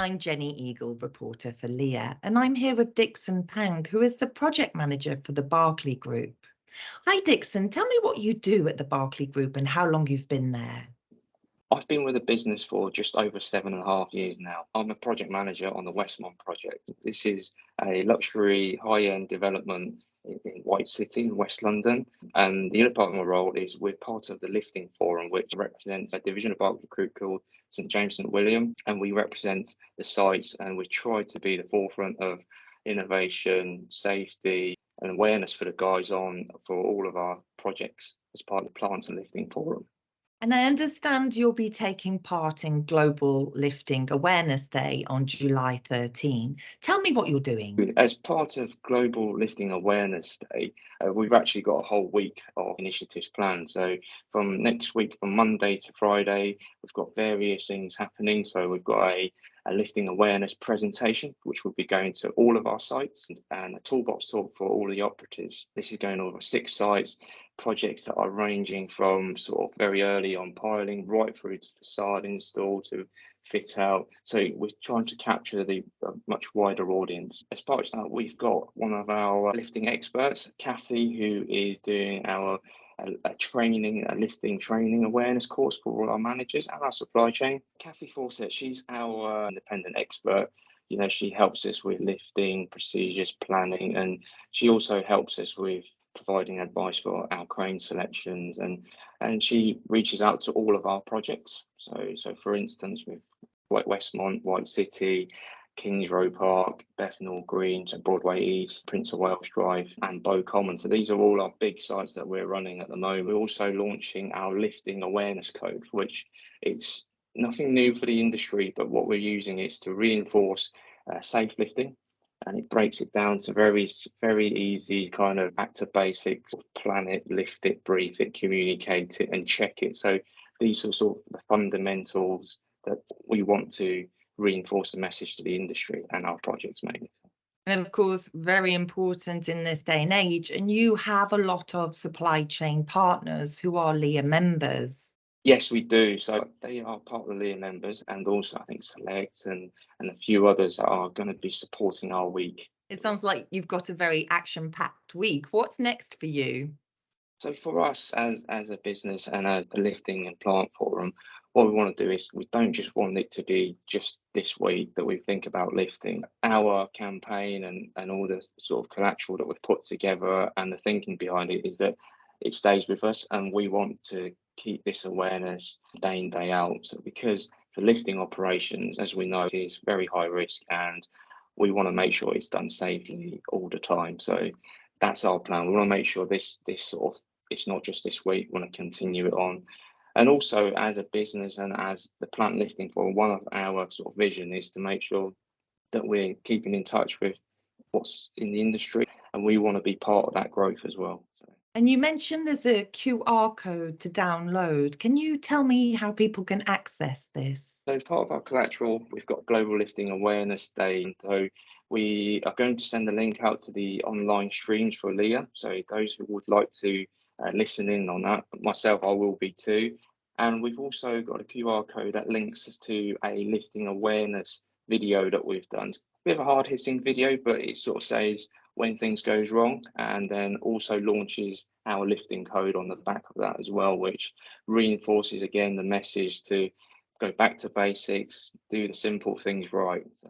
I'm Jenny Eagle, reporter for LEEA, and I'm here with Dickson Pang, who is the project manager for the Berkeley Group. Hi, Dickson. Tell me what you do at the Berkeley Group and how long you've been there. I've been with the business for just over 7.5 years now. I'm a project manager on the Westmont project. This is a luxury high-end development in White City in West London. And the other part of my role is we're part of the Lifting Forum, which represents a division of Berkeley Group called St James St William. And we represent the sites and we try to be the forefront of innovation, safety, and awareness for the guys on for all of our projects as part of the Plant and Lifting Forum. And I understand you'll be taking part in Global Lifting Awareness Day on July 13. Tell me what you're doing. As part of Global Lifting Awareness Day, we've actually got a whole week of initiatives planned. So from next week, from Monday to Friday, we've got various things happening. So we've got a lifting awareness presentation, which will be going to all of our sites, and a toolbox talk for all the operatives. This is going over 6 sites, projects that are ranging from sort of very early on piling right through to facade install to fit out. So we're trying to capture the much wider audience. As part of that, we've got one of our lifting experts, Kathy, who is doing our a lifting training awareness course for all our managers and our supply chain. Kathy Fawcett, she's our independent expert. You know, she helps us with lifting procedures, planning, and she also helps us with providing advice for our crane selections, and she reaches out to all of our projects. So for instance, with Westmont, White City, Kings Row Park, Bethnal Green, so Broadway East, Prince of Wales Drive, and Bow Common. So these are all our big sites that we're running at the moment. We're also launching our lifting awareness code, which it's nothing new for the industry, but what we're using is to reinforce safe lifting. And it breaks it down to very, very easy kind of back to basics: plan it, lift it, breathe it, communicate it, and check it. So these are sort of the fundamentals that we want to reinforce the message to the industry and our projects mainly. And of course, very important in this day and age. And you have a lot of supply chain partners who are LEEA members. Yes, we do. So they are part of the LEEA members, and also I think Select and a few others that are going to be supporting our week. It sounds like you've got a very action-packed week. What's next for you? So for us as a business and as the Lifting and Plant Forum, what we want to do is we don't just want it to be just this week that we think about lifting. Our campaign and all the sort of collateral that we've put together and the thinking behind it is that it stays with us, and we want to keep this awareness day in, day out. So because for lifting operations, as we know, it is very high risk, and we want to make sure it's done safely all the time. So that's our plan. We want to make sure this sort of, it's not just this week, we want to continue it on. And also as a business and as the Plant Lifting Forum, one of our sort of vision is to make sure that we're keeping in touch with what's in the industry, and we want to be part of that growth as well. And you mentioned there's a QR code to download. Can you tell me how people can access this? So as part of our collateral, we've got Global Lifting Awareness Day. So we are going to send the link out to the online streams for LEEA. So those who would like to listen in on that, myself, I will be too. And we've also got a QR code that links us to a lifting awareness video that we've done. It's a bit of a hard-hitting video, but it sort of says when things goes wrong, and then also launches our lifting code on the back of that as well, which reinforces again the message to go back to basics, do the simple things right. So